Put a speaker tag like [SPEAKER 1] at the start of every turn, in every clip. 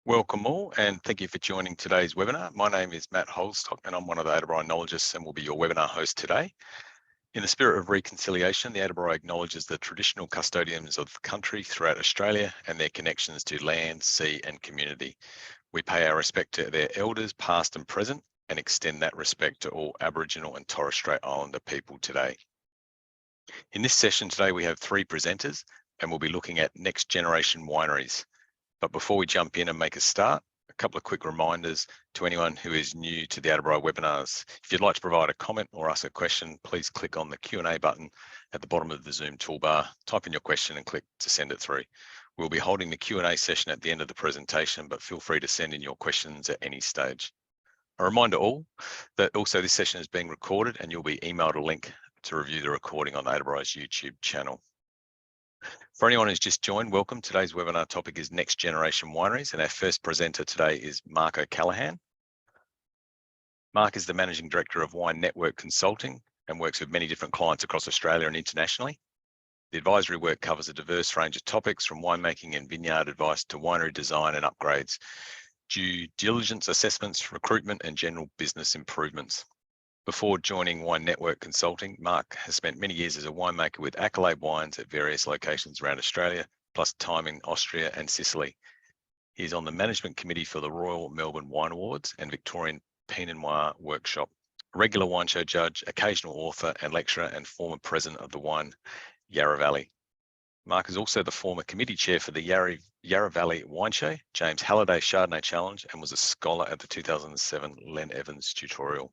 [SPEAKER 1] Welcome all, and thank you for joining today's webinar. My name is Matt Holstock, and I'm one of the Adabri-nologists and will be your webinar host today. In the spirit of reconciliation, the Adabri acknowledges the traditional custodians of the country throughout Australia and their connections to land, sea and community. We pay our respect to their elders, past and present, and extend that respect to all Aboriginal and Torres Strait Islander people today. In this session today, we have three presenters, and we'll be looking at next generation wineries. But before we jump in and make a start, a couple of quick reminders to anyone who is new to the Adabri webinars. If you'd like to provide a comment or ask a question, please click on the Q&A button at the bottom of the Zoom toolbar, type in your question and click to send it through. We'll be holding the Q&A session at the end of the presentation, but feel free to send in your questions at any stage. A reminder all that also this session is being recorded and you'll be emailed a link to review the recording on the Adabri's YouTube channel. For anyone who's just joined, welcome. Today's webinar topic is Next Generation Wineries, and our first presenter today is Mark O'Callaghan. Mark is the Managing Director of Wine Network Consulting and works with many different clients across Australia and internationally. The advisory work covers a diverse range of topics from winemaking and vineyard advice to winery design and upgrades, due diligence assessments, recruitment and general business improvements. Before joining Wine Network Consulting, Mark has spent many years as a winemaker with Accolade Wines at various locations around Australia, plus time in Austria and Sicily. He is on the management committee for the Royal Melbourne Wine Awards and Victorian Pinot Noir Workshop, a regular wine show judge, occasional author and lecturer, and former president of the Wine Yarra Valley. Mark is also the former committee chair for the Yarra Valley Wine Show, James Halliday Chardonnay Challenge, and was a scholar at the 2007 Len Evans tutorial.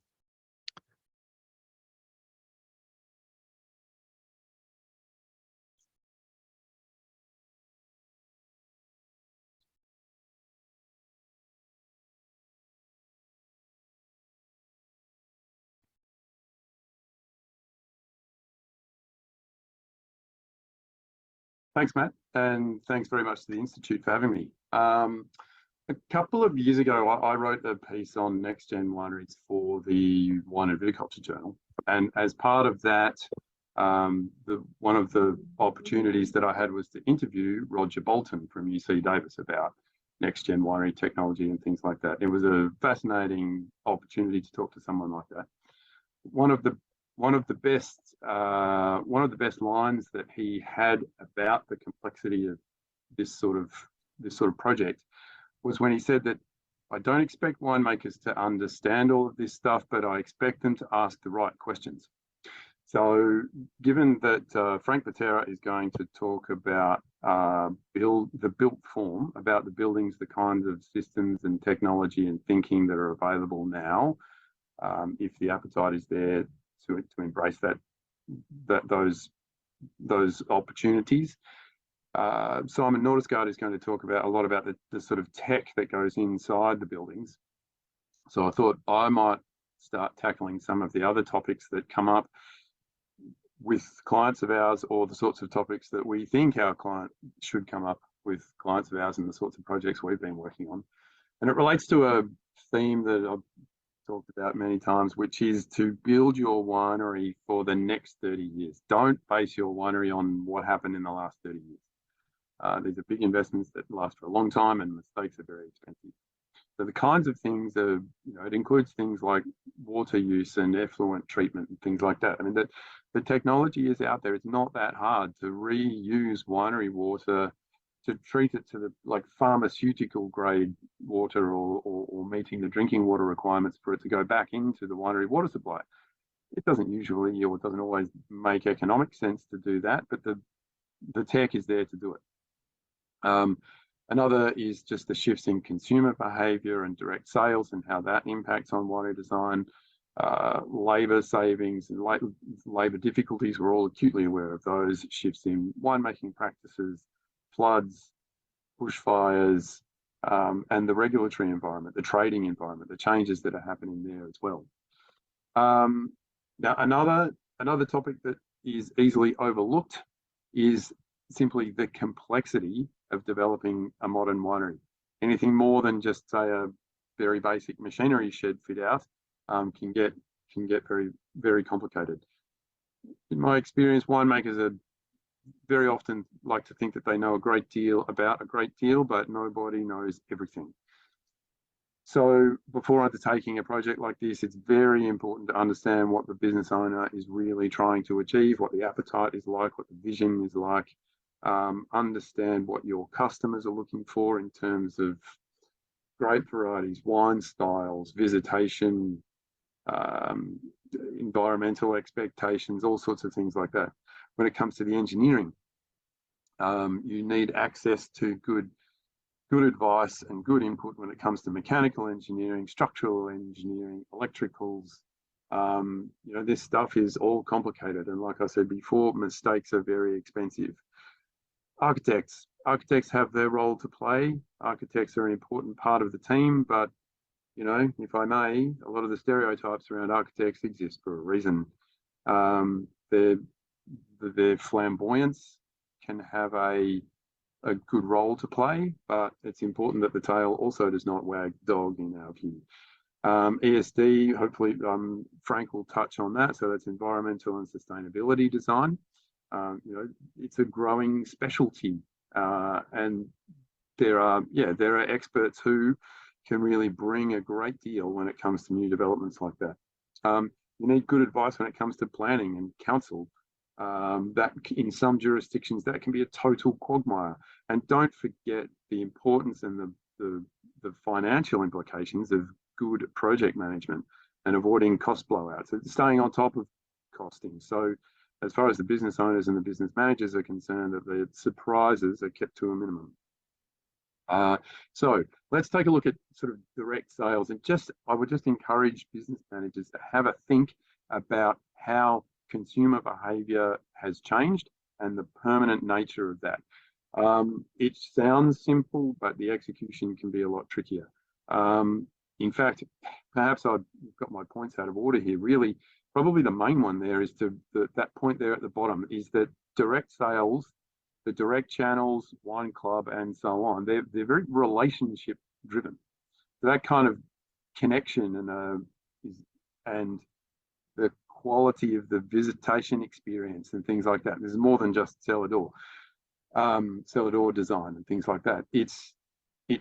[SPEAKER 2] Thanks, Matt, and thanks very much to the Institute for having me. A couple of years ago, I wrote a piece on next-gen wineries for the Wine and Viticulture Journal, and as part of that, one of the opportunities that I had was to interview Roger Bolton from UC Davis about next-gen winery technology and things like that. It was a fascinating opportunity to talk to someone like that. One of the best lines that he had about the complexity of this sort of project was when he said that I don't expect winemakers to understand all of this stuff, but I expect them to ask the right questions. So given that Frank Patera is going to talk about the built form, about the buildings, the kinds of systems and technology and thinking that are available now, if the appetite is there to embrace those opportunities. Simon Nordesgaard is going to talk about a lot about the sort of tech that goes inside the buildings. So I thought I might start tackling some of the other topics that come up with clients of ours, or the sorts of topics that we think our client should come up with clients of ours and the sorts of projects we've been working on. And it relates to a theme that I've talked about many times, which is to build your winery for the next 30 years. Don't base your winery on what happened in the last 30 years. These are big investments that last for a long time, and mistakes are very expensive. So the kinds of things that, it includes things like water use and effluent treatment and things like that. I mean, the technology is out there. It's not that hard to reuse winery water, to treat it to the pharmaceutical grade water or meeting the drinking water requirements for it to go back into the winery water supply. It doesn't usually, or it doesn't always make economic sense to do that, but the tech is there to do it. Another is just the shifts in consumer behavior and direct sales and how that impacts on winery design. Labor savings and labor difficulties, we're all acutely aware of those. Shifts in winemaking practices, floods, bushfires, and the regulatory environment, the trading environment, the changes that are happening there as well. Now, another topic that is easily overlooked is simply the complexity of developing a modern winery. Anything more than just, say, a very basic machinery shed fit out can get very, very complicated. In my experience, winemakers are very often like to think that they know a great deal about a great deal, but nobody knows everything. So before undertaking a project like this, it's very important to understand what the business owner is really trying to achieve, what the appetite is like, what the vision is like, understand what your customers are looking for in terms of grape varieties, wine styles, visitation, environmental expectations, all sorts of things like that. When it comes to the engineering, you need access to good advice and good input when it comes to mechanical engineering, structural engineering, electricals. This stuff is all complicated. And like I said before, mistakes are very expensive. Architects have their role to play. Architects are an important part of the team, but if I may, a lot of the stereotypes around architects exist for a reason. Their flamboyance can have a good role to play, but it's important that the tail also does not wag the dog, in our view. ESD, hopefully Frank will touch on that. So that's environmental and sustainability design. It's a growing specialty, and there are experts who can really bring a great deal when it comes to new developments like that. You need good advice when it comes to planning and council. That in some jurisdictions that can be a total quagmire. And don't forget the importance and the financial implications of good project management and avoiding cost blowouts and staying on top of costing. So as far as the business owners and the business managers are concerned, that the surprises are kept to a minimum. So let's take a look at sort of direct sales, and I would just encourage business managers to have a think about how consumer behavior has changed and the permanent nature of that. It sounds simple, but the execution can be a lot trickier. In fact, perhaps I've got my points out of order here. Really, probably the main one there is that point there at the bottom is that direct sales, the direct channels, wine club, and so on, they're very relationship driven. So that kind of connection and the quality of the visitation experience and things like that. There's more than just cellar door design and things like that. It's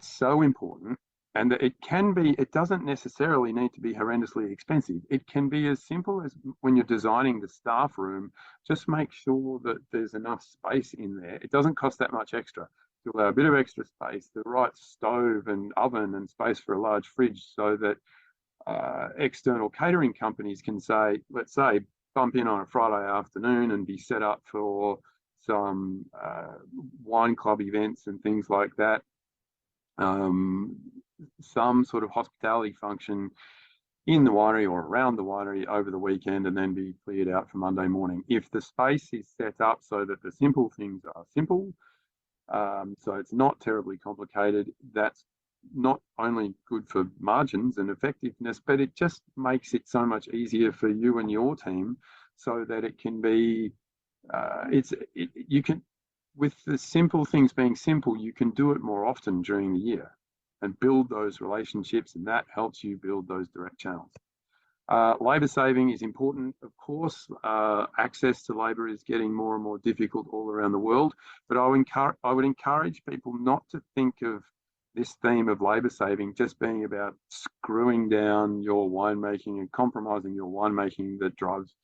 [SPEAKER 2] so important, and it doesn't necessarily need to be horrendously expensive. It can be as simple as when you're designing the staff room, just make sure that there's enough space in there. It doesn't cost that much extra to allow a bit of extra space, the right stove and oven and space for a large fridge, so that external catering companies can say, let's say, bump in on a Friday afternoon and be set up for some wine club events and things like that. Some sort of hospitality function in the winery or around the winery over the weekend, and then be cleared out for Monday morning. If the space is set up so that the simple things are simple, so it's not terribly complicated, that's not only good for margins and effectiveness, but it just makes it so much easier for you and your team, so that it can be you can, with the simple things being simple, you can do it more often during the year and build those relationships, and that helps you build those direct channels. Labour saving is important, of course. Access to labour is getting more and more difficult all around the world, but I would encourage people not to think of this theme of labour saving just being about screwing down your winemaking and compromising your winemaking that drives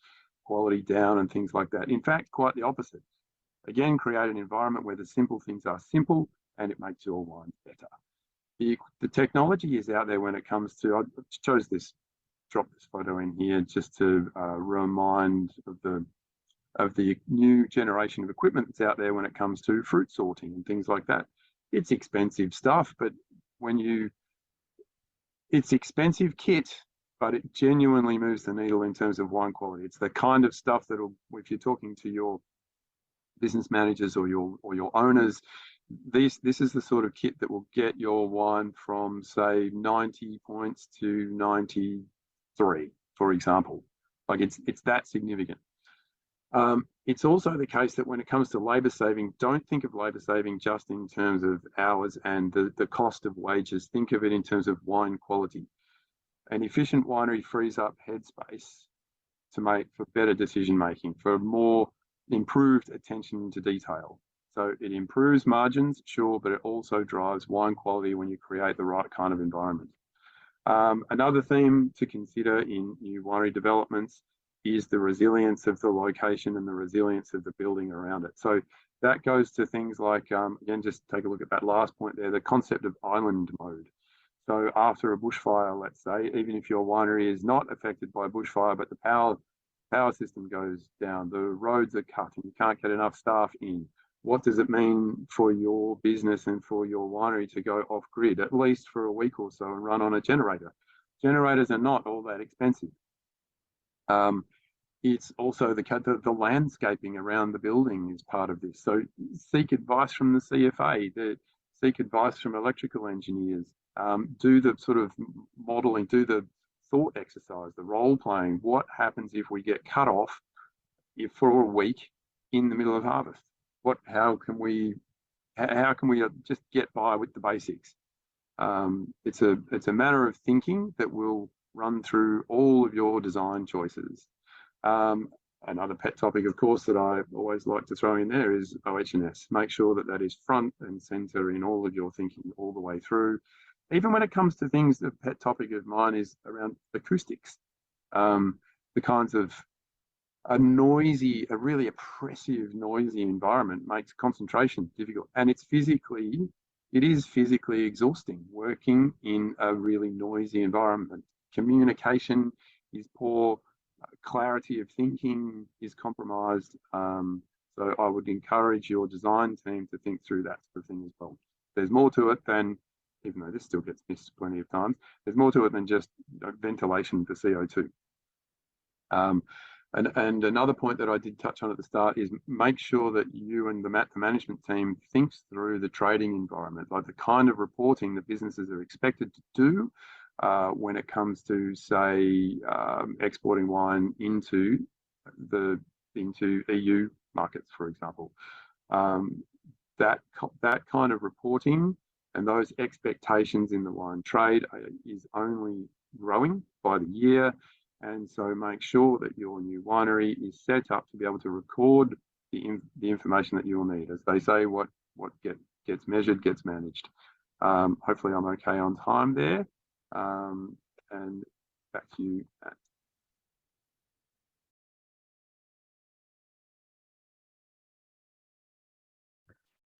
[SPEAKER 2] quality down and things like that. In fact, quite the opposite. Again, create an environment where the simple things are simple and it makes your wine better. The technology is out there when it comes to, I chose this, drop this photo in here just to remind of the new generation of equipment that's out there when it comes to fruit sorting and things like that. It's expensive stuff, but it's expensive kit, but it genuinely moves the needle in terms of wine quality. It's the kind of stuff that'll, if you're talking to your business managers or your owners, this is the sort of kit that will get your wine from, say, 90 points to 93, for example. Like it's that significant. It's also the case that when it comes to labour saving, don't think of labour saving just in terms of hours and the cost of wages. Think of it in terms of wine quality. An efficient winery frees up headspace for better decision making, for more improved attention to detail. So it improves margins, sure, but it also drives wine quality when you create the right kind of environment. Another theme to consider in new winery developments is the resilience of the location and the resilience of the building around it. So that goes to things like, again, just take a look at that last point there, the concept of island mode. So after a bushfire, let's say, even if your winery is not affected by bushfire, but the power system goes down, the roads are cut, and you can't get enough staff in. What does it mean for your business and for your winery to go off grid, at least for a week or so, and run on a generator? Generators are not all that expensive. It's also the landscaping around the building is part of this. So seek advice from the CFA, seek advice from electrical engineers, do the sort of modeling, do the thought exercise, the role playing. What happens if we get cut off for a week in the middle of harvest? How can we just get by with the basics? It's a manner of thinking that will run through all of your design choices. Another pet topic, of course, that I always like to throw in there is OH&S. Make sure that that is front and center in all of your thinking all the way through. Even when it comes to things, the pet topic of mine is around acoustics. The kinds of a really oppressive, noisy environment makes concentration difficult, and it is physically exhausting working in a really noisy environment. Communication is poor, clarity of thinking is compromised. So I would encourage your design team to think through that sort of thing as well. There's more to it than, even though this still gets missed plenty of times, there's more to it than just ventilation for CO2. And another point that I did touch on at the start is make sure that you and the management team thinks through the trading environment, like the kind of reporting that businesses are expected to do when it comes to, say, exporting wine into EU markets, for example. That kind of reporting and those expectations in the wine trade is only growing by the year. And so make sure that your new winery is set up to be able to record the information that you'll need. As they say, what gets measured gets managed. Hopefully I'm okay on time there. And back to you, Matt.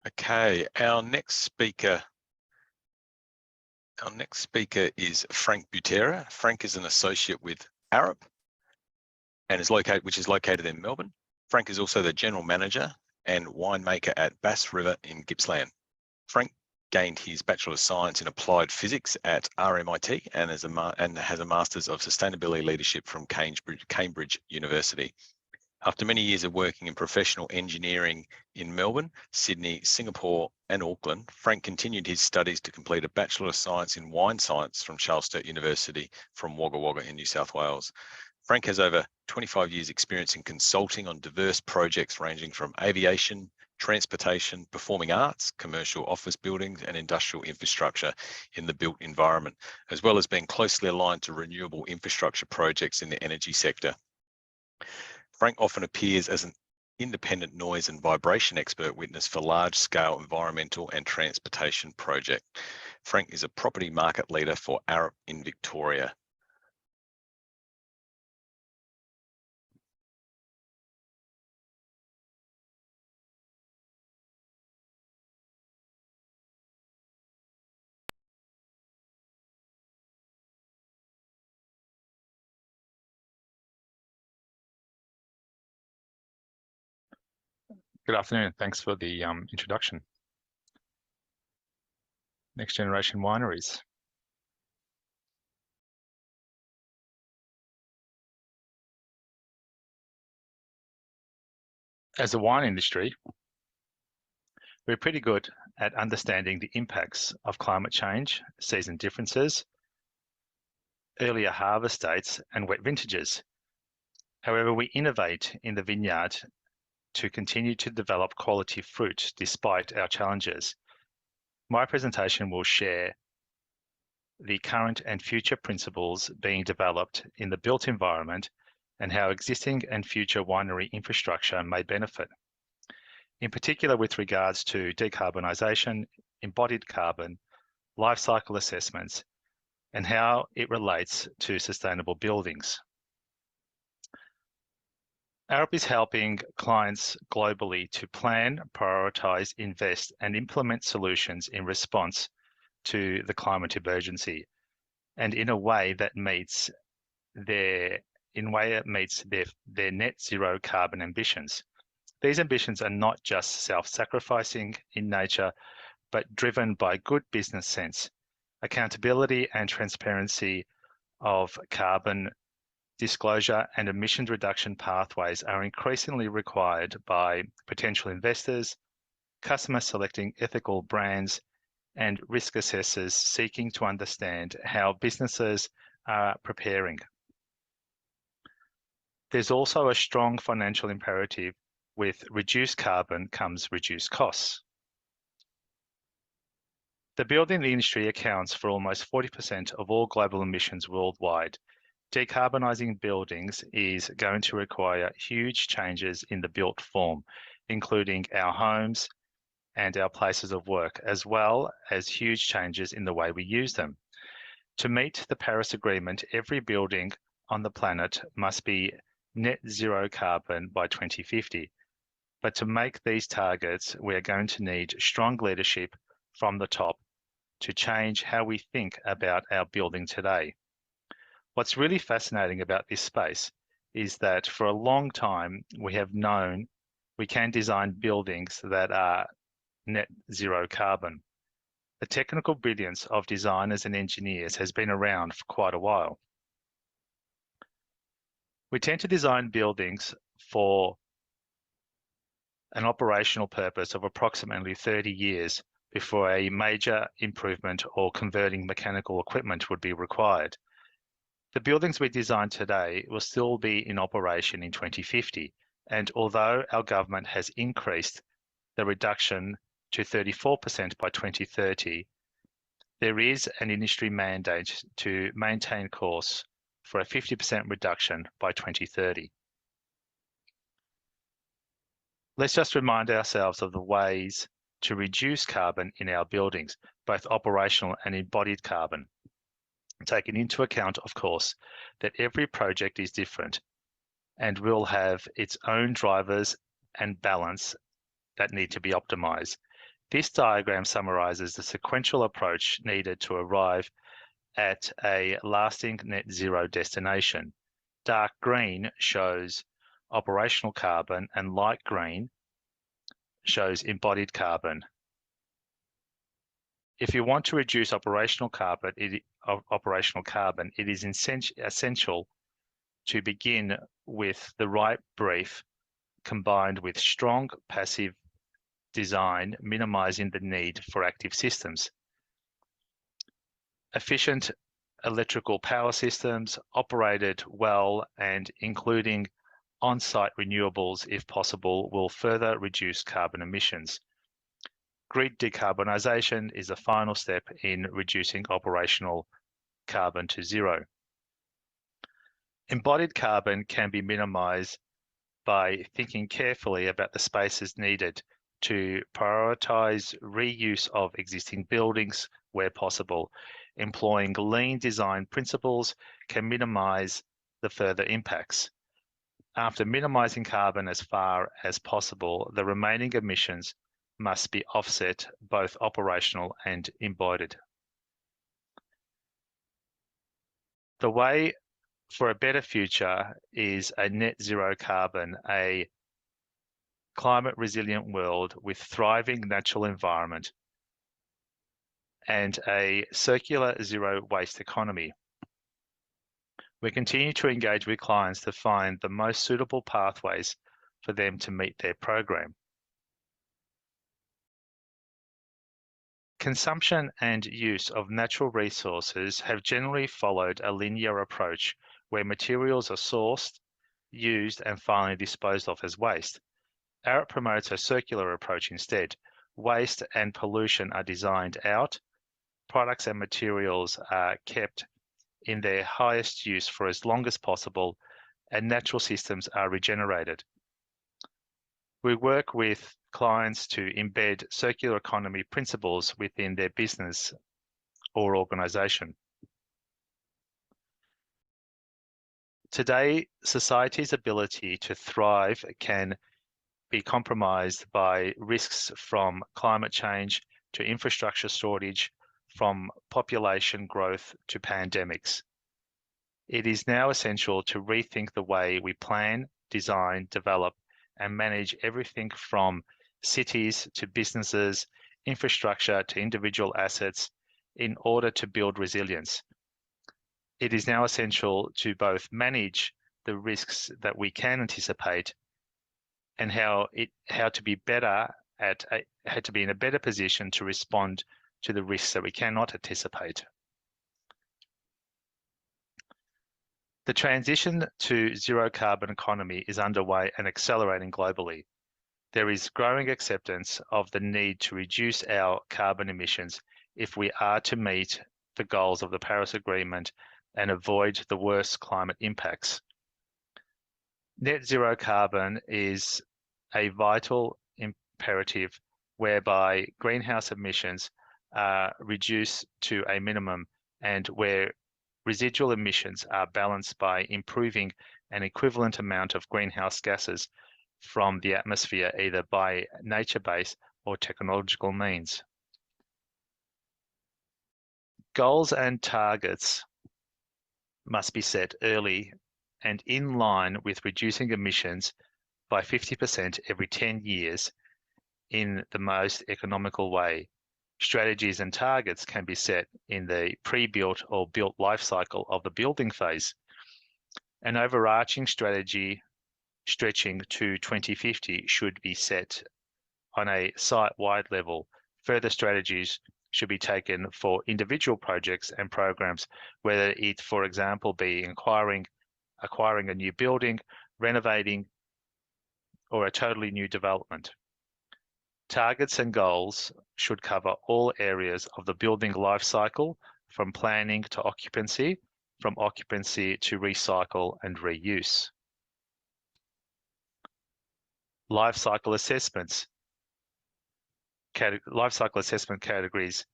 [SPEAKER 1] Okay, our next speaker is Frank Butera. Frank is an associate with Arup and which is located in Melbourne. Frank is also the general manager and winemaker at Bass River in Gippsland. Frank gained his Bachelor of Science in Applied Physics at RMIT and has a Masters of Sustainability Leadership from Cambridge University. After many years of working in professional engineering in Melbourne, Sydney, Singapore, and Auckland, Frank continued his studies to complete a Bachelor of Science in Wine Science from Charles Sturt University from Wagga Wagga in New South Wales. Frank has over 25 years experience in consulting on diverse projects ranging from aviation, transportation, performing arts, commercial office buildings, and industrial infrastructure in the built environment, as well as being closely aligned to renewable infrastructure projects in the energy sector. Frank often appears as an independent noise and vibration expert witness for large-scale environmental and transportation projects. Frank is a property market leader for Arup in Victoria.
[SPEAKER 3] Good afternoon. Thanks for the introduction. Next generation wineries. As a wine industry, we're pretty good at understanding the impacts of climate change, season differences, earlier harvest dates, and wet vintages. However, we innovate in the vineyard to continue to develop quality fruit despite our challenges. My presentation will share the current and future principles being developed in the built environment and how existing and future winery infrastructure may benefit. In particular, with regards to decarbonisation, embodied carbon, life cycle assessments, and how it relates to sustainable buildings. Arup is helping clients globally to plan, prioritize, invest, and implement solutions in response to the climate emergency, and in a way that meets their net zero carbon ambitions. These ambitions are not just self-sacrificing in nature, but driven by good business sense, accountability and transparency of carbon disclosure and emissions reduction pathways are increasingly required by potential investors, customers selecting ethical brands, and risk assessors seeking to understand how businesses are preparing. There's also a strong financial imperative. With reduced carbon comes reduced costs. The building industry accounts for almost 40% of all global emissions worldwide. Decarbonising buildings is going to require huge changes in the built form, including our homes and our places of work, as well as huge changes in the way we use them. To meet the Paris Agreement, every building on the planet must be net zero carbon by 2050. But to make these targets, we are going to need strong leadership from the top to change how we think about our building today. What's really fascinating about this space is that for a long time, we have known we can design buildings that are net zero carbon. The technical brilliance of designers and engineers has been around for quite a while. We tend to design buildings for an operational purpose of approximately 30 years before a major improvement or converting mechanical equipment would be required. The buildings we design today will still be in operation in 2050, and although our government has increased the reduction to 34% by 2030, there is an industry mandate to maintain course for a 50% reduction by 2030. Let's just remind ourselves of the ways to reduce carbon in our buildings, both operational and embodied carbon, taking into account, of course, that every project is different and will have its own drivers and balance that need to be optimized. This diagram summarizes the sequential approach needed to arrive at a lasting net zero destination. Dark green shows operational carbon and light green shows embodied carbon. If you want to reduce operational carbon, it is essential to begin with the right brief combined with strong passive design, minimizing the need for active systems. Efficient electrical power systems operated well and including on-site renewables, if possible, will further reduce carbon emissions. Grid decarbonisation is the final step in reducing operational carbon to zero. Embodied carbon can be minimised by thinking carefully about the spaces needed to prioritise reuse of existing buildings where possible. Employing lean design principles can minimise the further impacts. After minimising carbon as far as possible, the remaining emissions must be offset, both operational and embodied. The way for a better future is a net zero carbon, a climate resilient world with thriving natural environment and a circular zero waste economy. We continue to engage with clients to find the most suitable pathways for them to meet their program. Consumption and use of natural resources have generally followed a linear approach where materials are sourced, used, and finally disposed of as waste. Arup promotes a circular approach instead. Waste and pollution are designed out, products and materials are kept in their highest use for as long as possible, and natural systems are regenerated. We work with clients to embed circular economy principles within their business or organisation. Today, society's ability to thrive can be compromised by risks from climate change to infrastructure shortage, from population growth to pandemics. It is now essential to rethink the way we plan, design, develop, and manage everything from cities to businesses, infrastructure to individual assets in order to build resilience. It is now essential to both manage the risks that we can anticipate and how to be in a better position to respond to the risks that we cannot anticipate. The transition to zero carbon economy is underway and accelerating globally. There is growing acceptance of the need to reduce our carbon emissions if we are to meet the goals of the Paris Agreement and avoid the worst climate impacts. Net zero carbon is a vital imperative whereby greenhouse emissions are reduced to a minimum and where residual emissions are balanced by improving an equivalent amount of greenhouse gases from the atmosphere, either by nature-based or technological means. Goals and targets must be set early and in line with reducing emissions by 50% every 10 years in the most economical way. Strategies and targets can be set in the pre-built or built life cycle of the building phase. An overarching strategy stretching to 2050 should be set on a site-wide level. Further strategies should be taken for individual projects and programs, whether it, for example, be acquiring a new building, renovating, or a totally new development. Targets and goals should cover all areas of the building life cycle, from planning to occupancy, from occupancy to recycle and reuse. Life cycle assessment categories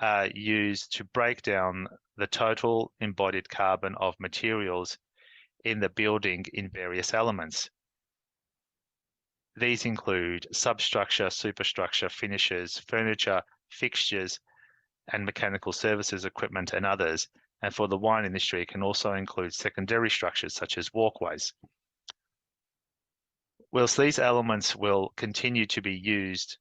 [SPEAKER 3] are used to break down the total embodied carbon of materials in the building in various elements. These include substructure, superstructure, finishes, furniture, fixtures, and mechanical services equipment and others. And for the wine industry, it can also include secondary structures such as walkways. Whilst these elements will continue to be used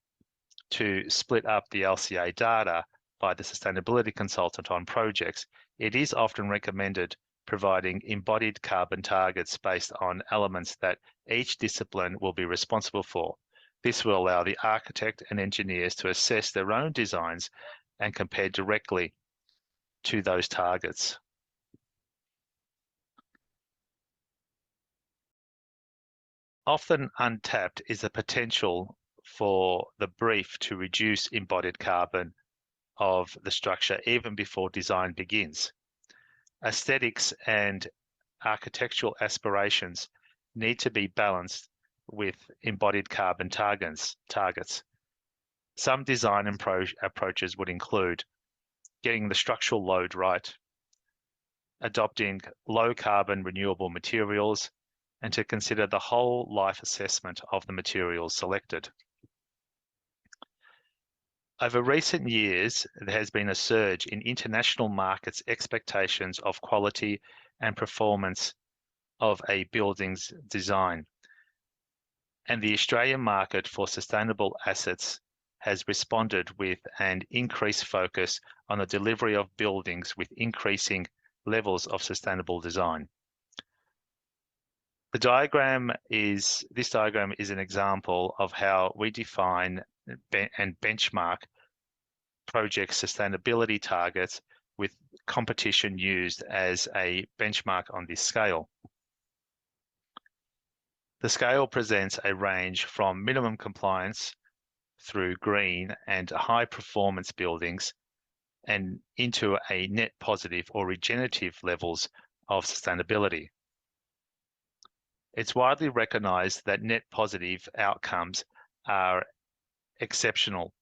[SPEAKER 3] to split up the LCA data by the sustainability consultant on projects, it is often recommended providing embodied carbon targets based on elements that each discipline will be responsible for. This will allow the architect and engineers to assess their own designs and compare directly to those targets. Often untapped is the potential for the brief to reduce embodied carbon of the structure even before design begins. Aesthetics and architectural aspirations need to be balanced with embodied carbon targets. Some design approaches would include getting the structural load right, adopting low carbon renewable materials, and to consider the whole life assessment of the materials selected. Over recent years, there has been a surge in international markets' expectations of quality and performance of a building's design. And the Australian market for sustainable assets has responded with an increased focus on the delivery of buildings with increasing levels of sustainable design. This diagram is an example of how we define and benchmark project sustainability targets with competition used as a benchmark on this scale. The scale presents a range from minimum compliance through green and high performance buildings and into a net positive or regenerative levels of sustainability. It's widely recognized that net positive outcomes are exceptional,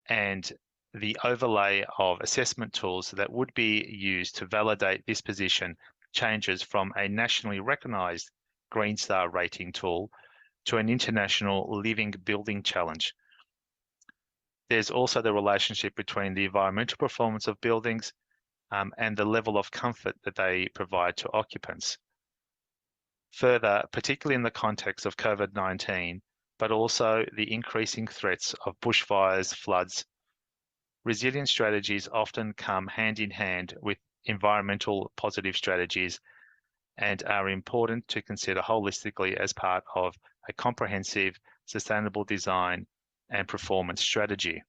[SPEAKER 3] and the overlay of assessment tools that would be used to validate this position changes from a nationally recognised Green Star rating tool to an international living building challenge. There's also the relationship between the environmental performance of buildings and the level of comfort that they provide to occupants. Further, particularly in the context of COVID-19, but also the increasing threats of bushfires, floods, resilient strategies often come hand in hand with environmental positive strategies and are important to consider holistically as part of a comprehensive, sustainable design and performance strategy.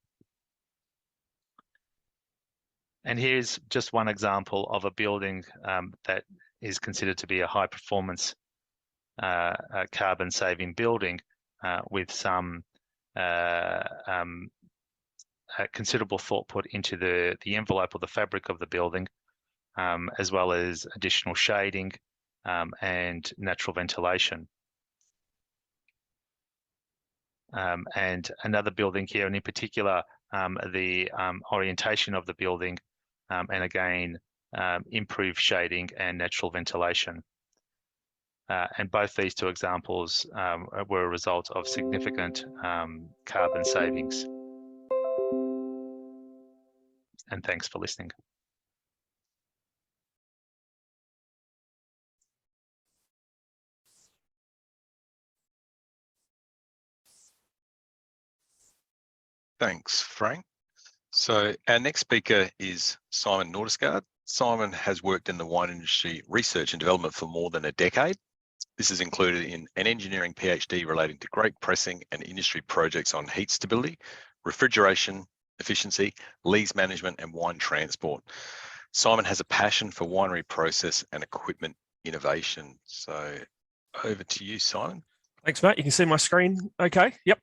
[SPEAKER 3] And here's just one example of a building that is considered to be a high performance carbon saving building with some considerable thought put into the envelope or the fabric of the building, as well as additional shading and natural ventilation. And another building here, and in particular, the orientation of the building, and again, improved shading and natural ventilation. And both these two examples were a result of significant carbon savings. And thanks for listening.
[SPEAKER 1] Thanks, Frank. So our next speaker is Simon Nordesgaard. Simon has worked in the wine industry research and development for more than a decade. This is included in an engineering PhD relating to grape pressing and industry projects on heat stability, refrigeration, efficiency, lees management, and wine transport. Simon has a passion for winery process and equipment innovation. So over to you, Simon.
[SPEAKER 4] Thanks, Matt. You can see my screen okay? Yep.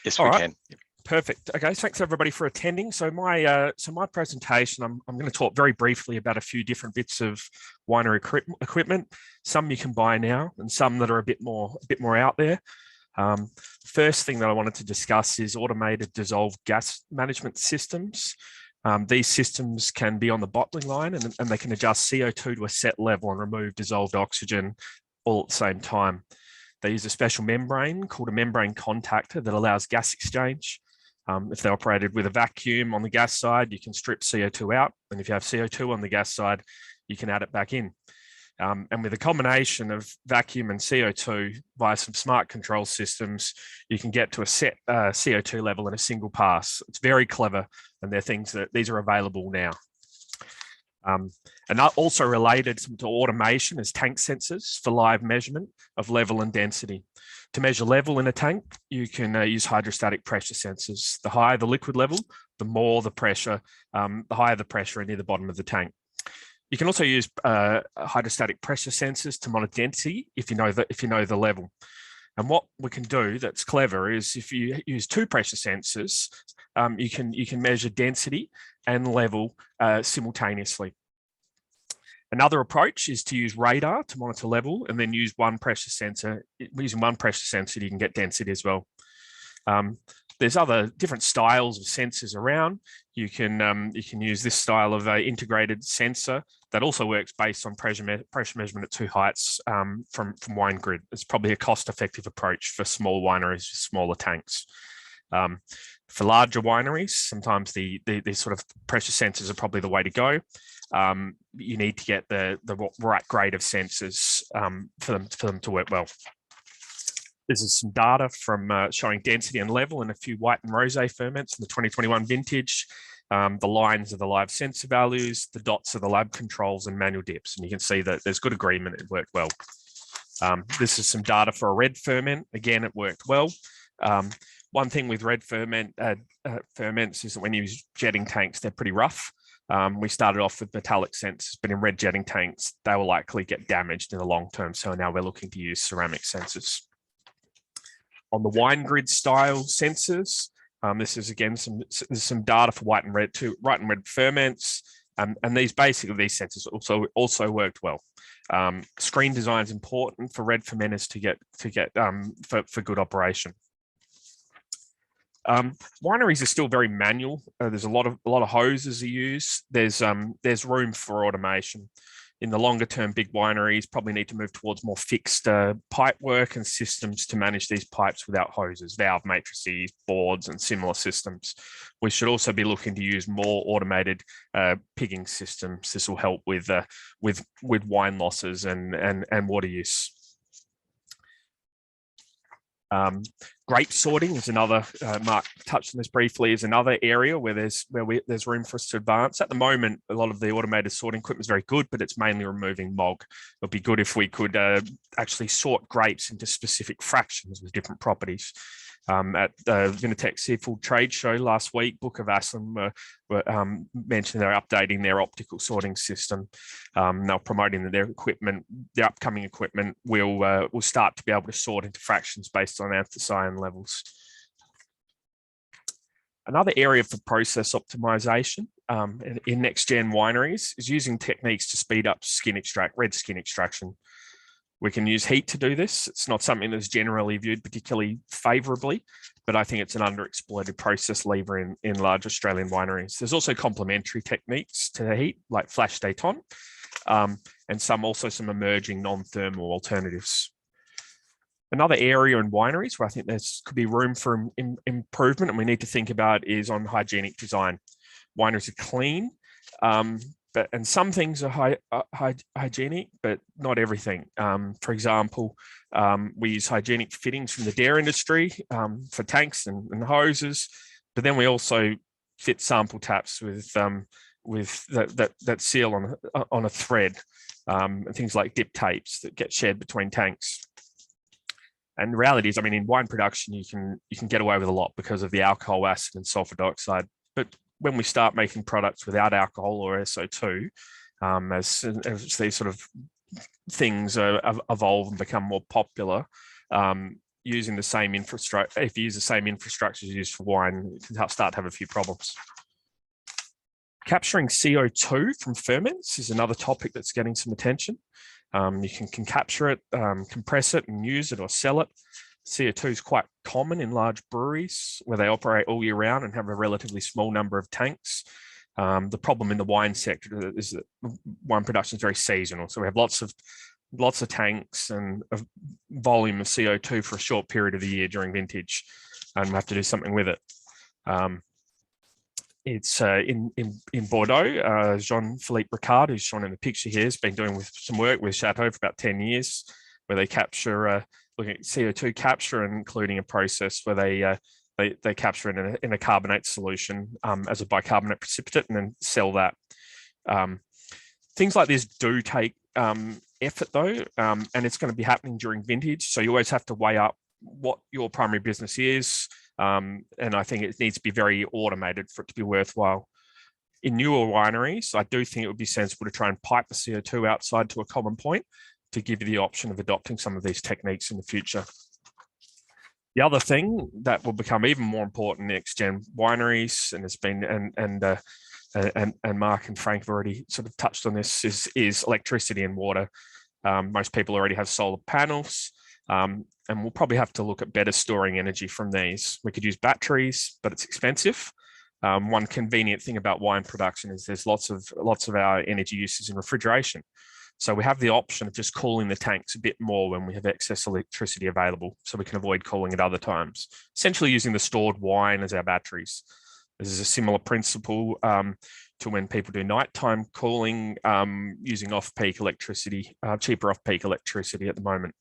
[SPEAKER 1] Yes, we can. Yep.
[SPEAKER 4] Perfect. Okay, thanks everybody for attending. So my presentation, I'm going to talk very briefly about a few different bits of winery equipment. Some you can buy now, and some that are a bit more out there. First thing that I wanted to discuss is automated dissolved gas management systems. These systems can be on the bottling line, and they can adjust CO2 to a set level and remove dissolved oxygen all at the same time. They use a special membrane called a membrane contactor that allows gas exchange. If they're operated with a vacuum on the gas side, you can strip CO2 out. And if you have CO2 on the gas side, you can add it back in. And with a combination of vacuum and CO2 via some smart control systems, you can get to a set CO2 level in a single pass. It's very clever, and they're things that these are available now. And also related to automation is tank sensors for live measurement of level and density. To measure level in a tank, you can use hydrostatic pressure sensors. The higher the liquid level, the more the pressure, the higher the pressure near the bottom of the tank. You can also use hydrostatic pressure sensors to monitor density if you know the level. And what we can do that's clever is if you use two pressure sensors, you can measure density and level simultaneously. Another approach is to use radar to monitor level, and then use one pressure sensor. Using one pressure sensor, you can get density as well. There's other different styles of sensors around. You can use this style of integrated sensor that also works based on pressure measurement at two heights from WineGrid. It's probably a cost-effective approach for small wineries with smaller tanks. For larger wineries, sometimes these sort of pressure sensors are probably the way to go. You need to get the right grade of sensors for them to work well. This is some data from showing density and level in a few white and rosé ferments in the 2021 vintage. The lines are the live sensor values, the dots are the lab controls and manual dips, and you can see that there's good agreement, it worked well. This is some data for a red ferment. Again, it worked well. One thing with red ferments is that when you use jetting tanks, they're pretty rough. We started off with metallic sensors, but in red jetting tanks, they will likely get damaged in the long term. So now we're looking to use ceramic sensors. On the WineGrid style sensors, this is again some data for white and red ferments, and these sensors also worked well. Screen design is important for red fermenters to get for good operation. Wineries are still very manual. There's a lot of hoses are used. There's room for automation. In the longer term, big wineries probably need to move towards more fixed pipe work and systems to manage these pipes without hoses, valve matrices, boards, and similar systems. We should also be looking to use more automated pigging systems. This will help with wine losses and water use. Grape sorting is another, Mark touched on this briefly, is another area where there's room for us to advance. At the moment, a lot of the automated sorting equipment is very good, but it's mainly removing mog. It would be good if we could actually sort grapes into specific fractions with different properties. At the Vinitec Seafood Trade Show last week, Book of Aslam mentioned they're updating their optical sorting system. They're promoting that their equipment, their upcoming equipment, will start to be able to sort into fractions based on anthocyan levels. Another area for process optimization in next-gen wineries is using techniques to speed up red skin extraction. We can use heat to do this. It's not something that's generally viewed particularly favourably, but I think it's an underexploited process lever in large Australian wineries. There's also complementary techniques to heat, like flash détente, and some emerging non-thermal alternatives. Another area in wineries where I think there could be room for improvement and we need to think about is on hygienic design. Wineries are clean, and some things are hygienic, but not everything. For example, we use hygienic fittings from the dairy industry for tanks and hoses, but then we also fit sample taps with that seal on a thread, and things like dip tapes that get shared between tanks. And the reality is, I mean, in wine production, you can get away with a lot because of the alcohol, acid, and sulfur dioxide, but when we start making products without alcohol or SO2, as these sort of things evolve and become more popular, using the same infrastructure, if you use the same infrastructure used for wine, you can start to have a few problems. Capturing CO2 from ferments is another topic that's getting some attention. You can capture it, compress it and use it or sell it. CO2 is quite common in large breweries where they operate all year round and have a relatively small number of tanks. The problem in the wine sector is that wine production is very seasonal. So we have lots of tanks and a volume of CO2 for a short period of the year during vintage, and we have to do something with it. It's in Bordeaux. Jean-Philippe Ricard, who's shown in the picture here, has been doing some work with Chateau for about 10 years, where they capture, looking at CO2 capture, and including a process where they capture it in a carbonate solution as a bicarbonate precipitate and then sell that. Things like this do take effort though, and it's going to be happening during vintage. So you always have to weigh up what your primary business is. And I think it needs to be very automated for it to be worthwhile. In newer wineries, I do think it would be sensible to try and pipe the CO2 outside to a common point to give you the option of adopting some of these techniques in the future. The other thing that will become even more important in next-gen wineries, and it's been, and Mark and Frank have already sort of touched on this, is electricity and water. Most people already have solar panels, and we'll probably have to look at better storing energy from these. We could use batteries, but it's expensive. One convenient thing about wine production is there's lots of our energy uses in refrigeration. So we have the option of just cooling the tanks a bit more when we have excess electricity available, so we can avoid cooling at other times, essentially using the stored wine as our batteries. This is a similar principle to when people do nighttime cooling, using off-peak electricity, cheaper off-peak electricity at the moment.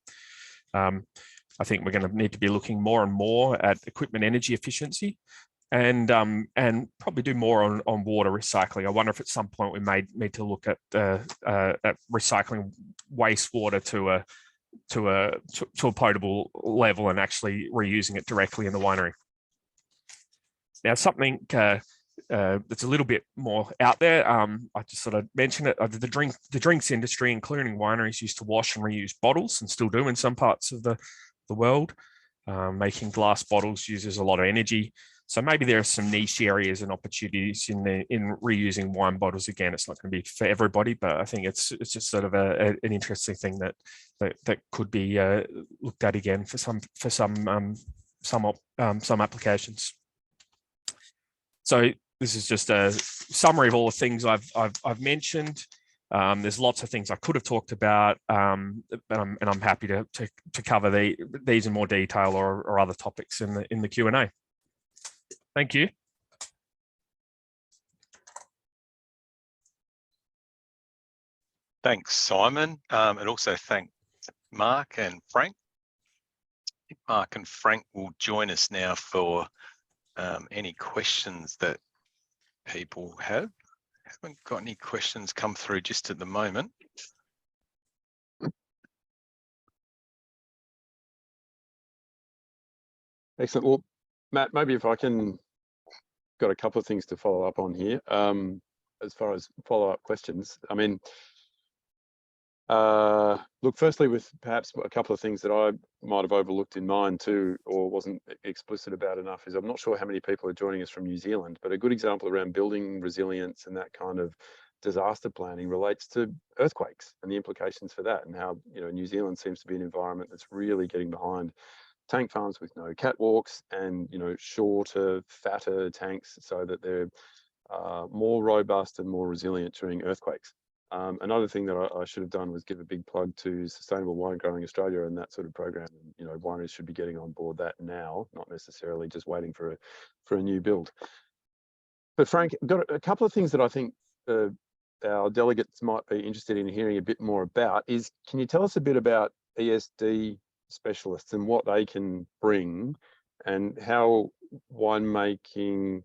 [SPEAKER 4] I think we're going to need to be looking more and more at equipment energy efficiency, and probably do more on water recycling. I wonder if at some point we may need to look at recycling wastewater to a potable level and actually reusing it directly in the winery. Now, something that's a little bit more out there, I just sort of mentioned it, the drinks industry, including wineries, used to wash and reuse bottles, and still do in some parts of the world. Making glass bottles uses a lot of energy. So maybe there are some niche areas and opportunities in reusing wine bottles. Again, it's not going to be for everybody, but I think it's just sort of an interesting thing that could be looked at again for some applications. So this is just a summary of all the things I've mentioned. There's lots of things I could have talked about, and I'm happy to cover these in more detail or other topics in the Q&A. Thank you.
[SPEAKER 1] Thanks, Simon, and also thank Mark and Frank. Mark and Frank will join us now for any questions that people have. Haven't got any questions come through just at the moment.
[SPEAKER 2] Excellent. Well, Matt, maybe if I can, got a couple of things to follow up on here. As far as follow-up questions, I mean, look, firstly, with perhaps a couple of things that I might have overlooked in mine too, or wasn't explicit about enough, is I'm not sure how many people are joining us from New Zealand, but a good example around building resilience and that kind of disaster planning relates to earthquakes and the implications for that, and how, you know, New Zealand seems to be an environment that's really getting behind tank farms with no catwalks and, you know, shorter, fatter tanks so that they're more robust and more resilient during earthquakes. Another thing that I should have done was give a big plug to Sustainable Winegrowing Australia and that sort of program. You know, wineries should be getting on board that now, not necessarily just waiting for a new build. But Frank, I've got a couple of things that I think our delegates might be interested in hearing a bit more about. Can you tell us a bit about ESD specialists and what they can bring, and how winemaking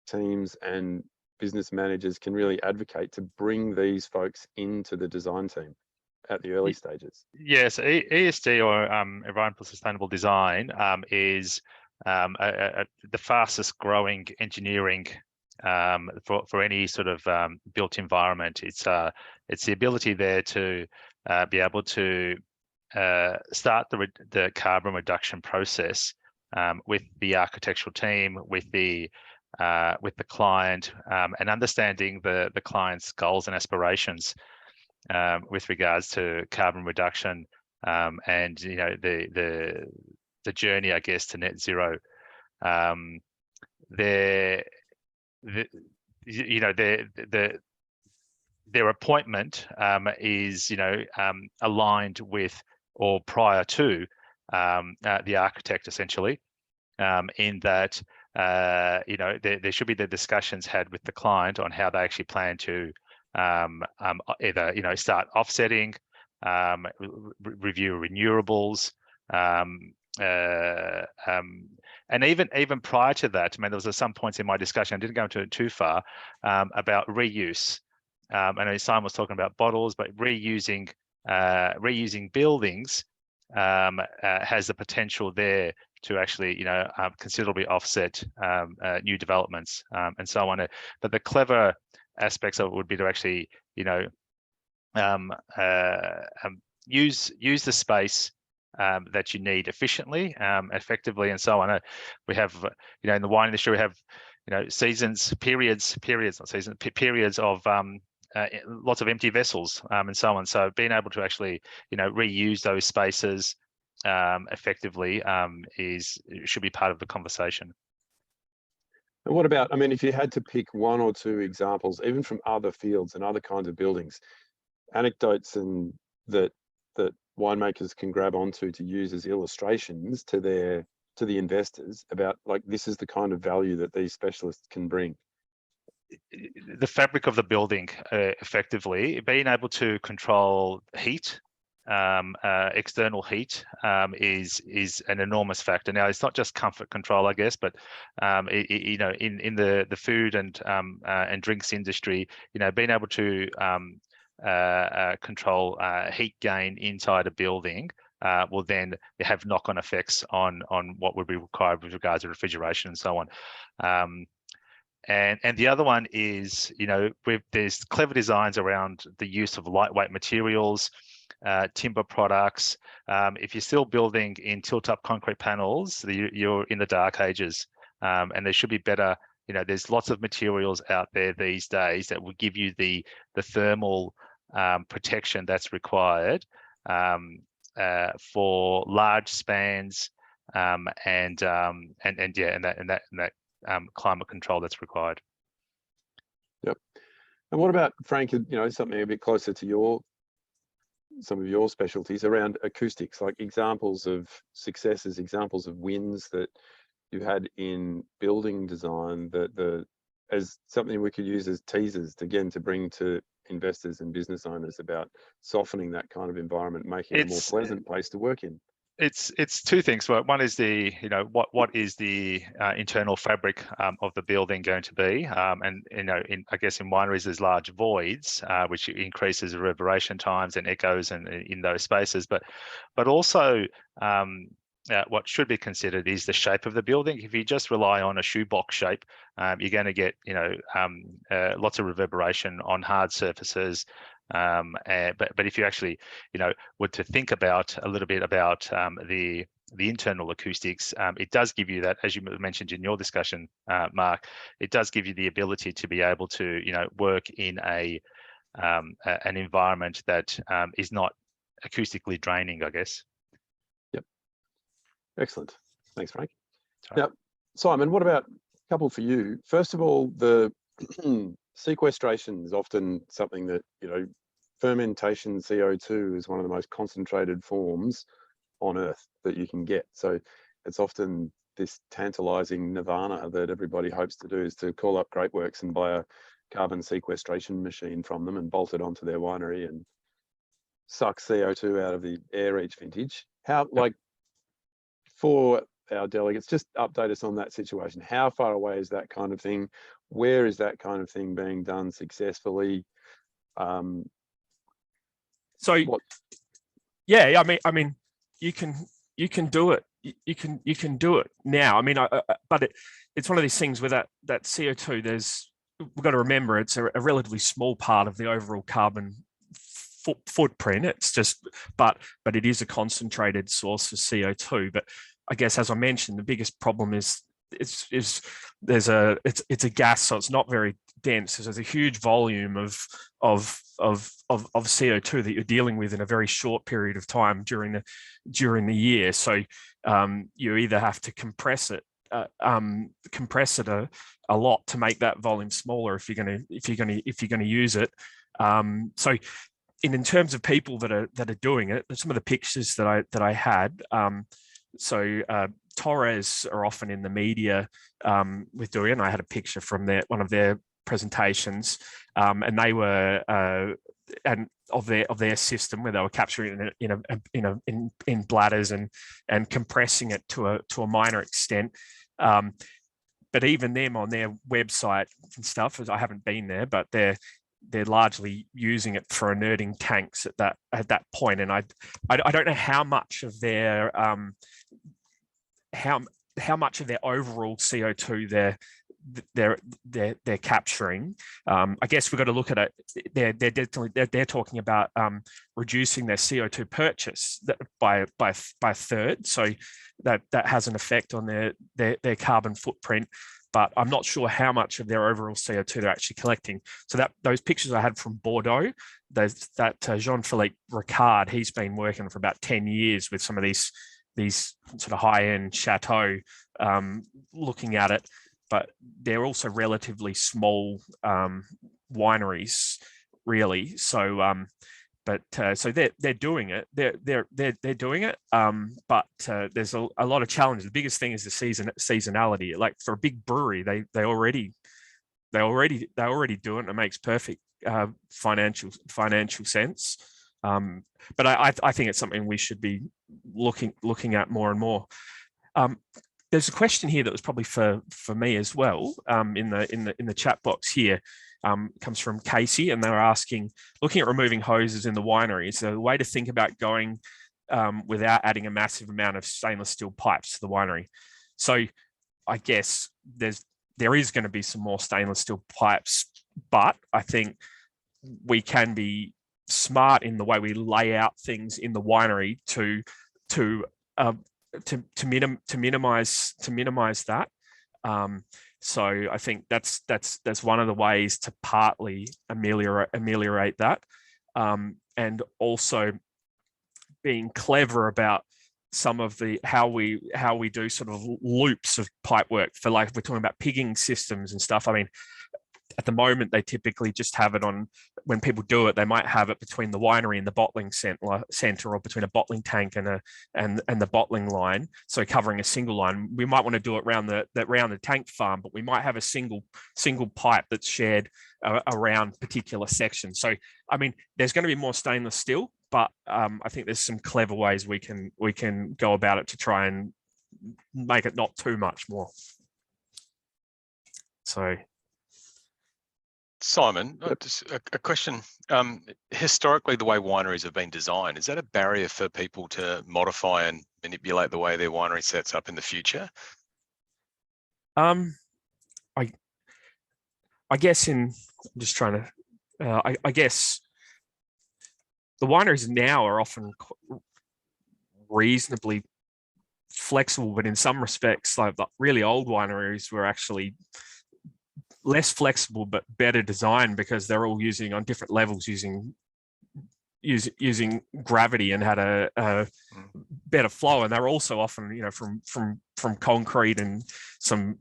[SPEAKER 2] teams and business managers can really advocate to bring these folks into the design team at the early stages?
[SPEAKER 3] Yes, ESD, or Environmental Sustainable Design, is the fastest growing engineering for any sort of built environment. It's the ability there to be able to start the carbon reduction process with the architectural team, with the client, and understanding the client's goals and aspirations with regards to carbon reduction, and, you know, the journey, I guess, to net zero. Their appointment is, you know, aligned with or prior to the architect, essentially, in that, you know, there should be the discussions had with the client on how they actually plan to either, you know, start offsetting, review renewables, and even prior to that, I mean, there was some points in my discussion, I didn't go into it too far, about reuse. I know Simon was talking about bottles, but reusing buildings has the potential there to actually, you know, considerably offset new developments, and so on. But the clever aspects of it would be to actually, you know, use the space that you need efficiently, effectively, and so on. We have, you know, in the wine industry, we have, you know, periods of lots of empty vessels, and so on. So being able to actually, you know, reuse those spaces effectively should be part of the conversation.
[SPEAKER 2] And what about, I mean, if you had to pick one or two examples, even from other fields and other kinds of buildings, anecdotes and that winemakers can grab onto to use as illustrations to the investors about, like, this is the kind of value that these specialists can bring?
[SPEAKER 3] The fabric of the building, effectively, being able to control heat, external heat, is an enormous factor. Now, it's not just comfort control, I guess, but you know, in the food and drinks industry, you know, being able to control heat gain inside a building will then have knock-on effects on what would be required with regards to refrigeration and so on. And the other one is, you know, there's clever designs around the use of lightweight materials, timber products. If you're still building in tilt-up concrete panels, you're in the dark ages, and there should be better. You know, there's lots of materials out there these days that will give you the thermal protection that's required for large spans, and that climate control that's required.
[SPEAKER 2] Yep. And what about, Frank, something a bit closer to some of your specialties around acoustics, like examples of successes, examples of wins that you had in building design as something we could use as teasers to bring to investors and business owners about softening that kind of environment, making it a more pleasant place to work in?
[SPEAKER 3] It's two things. One is what is the internal fabric of the building going to be, and I guess in wineries there's large voids, which increases reverberation times and echoes and in those spaces. But also what should be considered is the shape of the building. If you just rely on a shoebox shape, you're going to get lots of reverberation on hard surfaces. But if you actually, were to think about a little bit about the internal acoustics, it does give you that, as you mentioned in your discussion, Mark, it does give you the ability to be able to, work in an environment that is not acoustically draining, I guess.
[SPEAKER 2] Yep. Excellent. Thanks, Frank. Now, Simon, what about a couple for you? First of all, the sequestration is often something that, fermentation CO2 is one of the most concentrated forms on Earth that you can get. So it's often this tantalizing nirvana that everybody hopes to do, is to call up Grapeworks and buy a carbon sequestration machine from them and bolt it onto their winery and suck CO2 out of the air each vintage. For our delegates, just update us on that situation. How far away is that kind of thing? Where is that kind of thing being done successfully?
[SPEAKER 4] Yeah, I mean, you can do it. You can do it now. I mean, but it's one of these things where that CO2. We've got to remember it's a relatively small part of the overall carbon footprint. It's just, but it is a concentrated source of CO2. But I guess, as I mentioned, the biggest problem is it's a gas, so it's not very dense. So there's a huge volume of CO2 that you're dealing with in a very short period of time during the year. So you either have to compress it a lot to make that volume smaller if you're going to use it. So in terms of people that are doing it, some of the pictures that I had. Torres are often in the media with doing it. I had a picture from one of their presentations, and they were of their system where they were capturing it in bladders and compressing it to a minor extent. But even them on their website and stuff, as I haven't been there, but they're largely using it for inerting tanks at that point. And I don't know how much of their how much of their overall CO2 they're capturing. I guess we've got to look at it. They're talking about reducing their CO2 purchase by a third. So that has an effect on their carbon footprint. But I'm not sure how much of their overall CO2 they're actually collecting. So those pictures I had from Bordeaux, that Jean-Philippe Ricard, he's been working for about 10 years with some of these sort of high-end chateaux, looking at it. But they're also relatively small wineries, really. So, so they're doing it. They're doing it. But there's a lot of challenges. The biggest thing is the seasonality. Like for a big brewery, they already do it, and it makes perfect financial sense. But I think it's something we should be looking at more and more. There's a question here that was probably for me as well, in the chat box here. Comes from Casey, and they're asking, looking at removing hoses in the winery, is there a way to think about going without adding a massive amount of stainless steel pipes to the winery? So I guess there is going to be some more stainless steel pipes, but I think we can be smart in the way we lay out things in the winery to minimize that. So I think that's one of the ways to partly ameliorate that, and also being clever about some of the how we do sort of loops of pipe work for, like, if we're talking about pigging systems and stuff. I mean, at the moment, they typically just have it on, when people do it, they might have it between the winery and the bottling center, or between a bottling tank and the bottling line. So covering a single line. We might want to do it around the tank farm, but we might have a single pipe that's shared around particular sections. So, I mean, there's going to be more stainless steel, but I think there's some clever ways we can go about it to try and make it not too much more. So,
[SPEAKER 1] Simon, just a question. Historically, the way wineries have been designed, is that a barrier for people to modify and manipulate the way their winery sets up in the future?
[SPEAKER 4] I guess I'm just trying to, I guess the wineries now are often reasonably flexible, but in some respects, like the really old wineries were actually less flexible but better designed, because they're all using on different levels using gravity, and had a better flow, and they're also often, you know, from concrete and some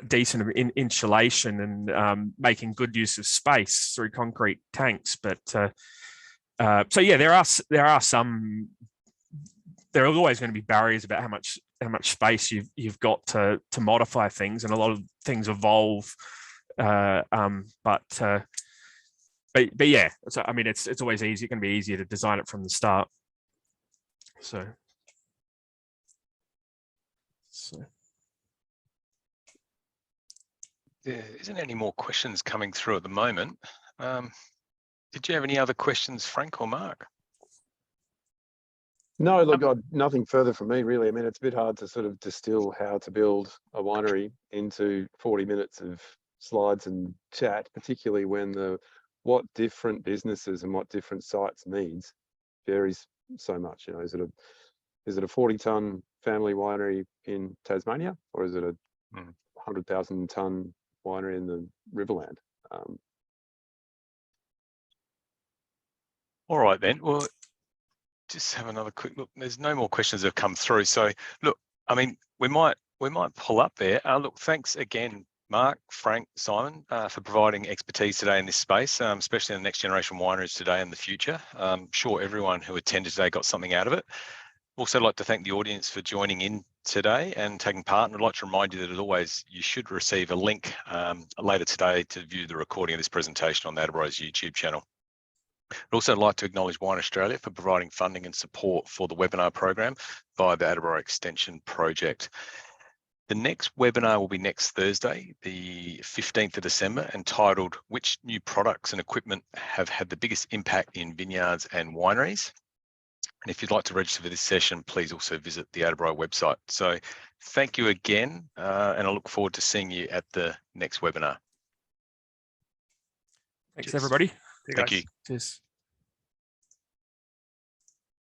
[SPEAKER 4] decent insulation, and making good use of space through concrete tanks. But so yeah, there are some. There are always going to be barriers about how much space you've got to modify things, and a lot of things evolve. But yeah, so I mean, it's always easy. It can be easier to design it from the start. So
[SPEAKER 1] There isn't any more questions coming through at the moment. Did you have any other questions, Frank or Mark?
[SPEAKER 2] No, look, nothing further from me, really. I mean, it's a bit hard to sort of distill how to build a winery into 40 minutes of slides and chat, particularly when what different businesses and what different sites needs varies so much. You know, is it a 40-ton family winery in Tasmania, or is it a 100,000-ton winery in the Riverland?
[SPEAKER 1] All right then. Well, just have another quick look. There's no more questions that have come through. So look, I mean, we might pull up there. Look, thanks again, Mark, Frank, Simon, for providing expertise today in this space, especially in the next generation wineries today and the future. I'm sure everyone who attended today got something out of it. Also like to thank the audience for joining in today and taking part. And I'd like to remind you that, as always, you should receive a link later today to view the recording of this presentation on the Adabro's YouTube channel. I'd also like to acknowledge Wine Australia for providing funding and support for the webinar program via the Adabro Extension project. The next webinar will be next Thursday, the 15th of December, entitled "Which New Products and Equipment Have Had the Biggest Impact in Vineyards and Wineries?" And if you'd like to register for this session, please also visit the Adabro website. So thank you again, and I look forward to seeing you at the next webinar.
[SPEAKER 4] thanks, everybody.
[SPEAKER 1] Thank you.
[SPEAKER 4] Cheers.